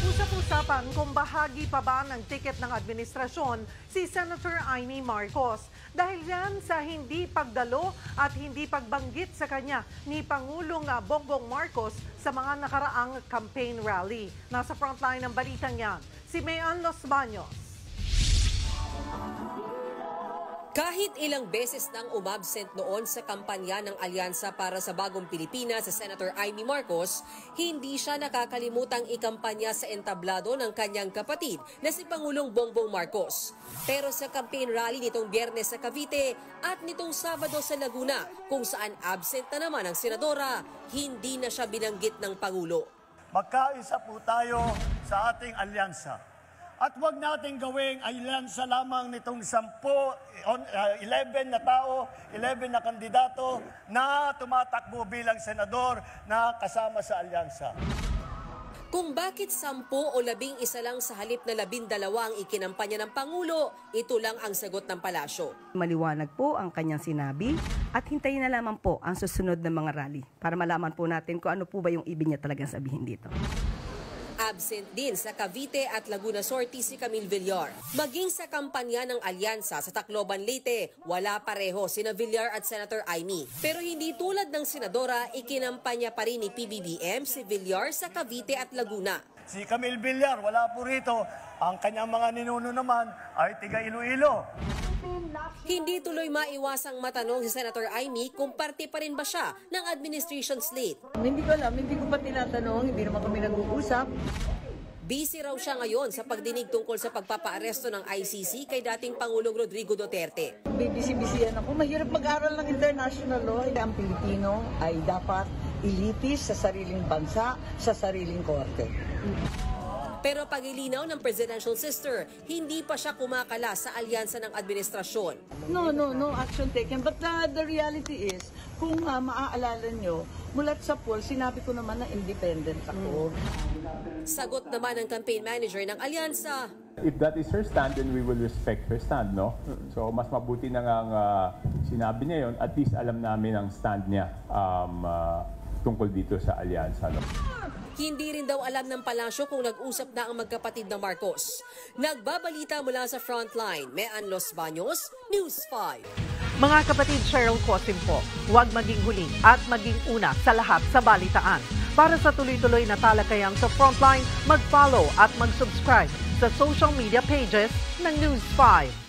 Usap-usapan kung bahagi pa ba ng tiket ng administrasyon si Senator Amy Marcos dahil yan sa hindi pagdalo at hindi pagbanggit sa kanya ni Pangulong Bongbong Marcos sa mga nakaraang campaign rally. Nasa frontline ng balitang yan, si Mayan Los Baños. Kahit ilang beses nang umabsent noon sa kampanya ng Alyansa para sa Bagong Pilipinas sa Senator Amy Marcos, hindi siya nakakalimutang ikampanya sa entablado ng kanyang kapatid na si Pangulong Bongbong Marcos. Pero sa campaign rally nitong Biyernes sa Cavite at nitong Sabado sa Laguna, kung saan absent na naman ang senadora, hindi na siya binanggit ng Pangulo. Magkaisa po tayo sa ating alyansa. At huwag natin gawing alyansa lamang nitong 11 na tao, 11 na kandidato na tumatakbo bilang senador na kasama sa alyansa. Kung bakit 10 o 11 lang sa halip na 12 ang ikinampanya ng Pangulo, ito lang ang sagot ng palasyo. Maliwanag po ang kanyang sinabi at hintayin na lamang po ang susunod na mga rally para malaman po natin kung ano po ba yung ibig niya talagang sabihin dito. Absent din sa Cavite at Laguna sortie si Camille Villar. Maging sa kampanya ng Alyansa sa Tacloban, Leyte, wala pareho sina Villar at Senator Amy. Pero hindi tulad ng senadora, ikinampanya pa rin ni PBBM si Villar sa Cavite at Laguna. Si Camille Villar, wala po rito. Ang kanyang mga ninuno naman ay tiga Iloilo. Hindi tuloy maiwasang matanong si Senator Amy kung parte pa rin ba siya ng administration slate. Hindi ko alam, hindi ko pa tinatanong, hindi naman kami nag-uusap. Busy raw siya ngayon sa pagdinig tungkol sa pagpapaaresto ng ICC kay dating Pangulong Rodrigo Duterte. Busy-busy ako. Mahirap mag-aral ng international law. Ang Pilipino ay dapat ilitis sa sariling bansa, sa sariling korte. Pero pag-ilinaw ng presidential sister, hindi pa siya kumakala sa alyansa ng administrasyon. No action taken. But the reality is, kung maaalala nyo, mulat sa poll, sinabi ko naman na independent ako. Sagot naman ng campaign manager ng alyansa. If that is her stand, then we will respect her stand, no? So mas mabuti na nga sinabi niya yon, at least alam namin ang stand niya tungkol dito sa alyansa, no? Hindi rin daw alam ng palasyo kung nag-usap na ang magkapatid ng Marcos. Nagbabalita mula sa frontline, Mayan Los Baños, News 5. Mga kapatid, Cheryl Cosim po, huwag maging huli at maging una sa lahat sa balitaan. Para sa tuloy-tuloy na talakayang sa frontline, mag-follow at mag-subscribe sa social media pages ng News 5.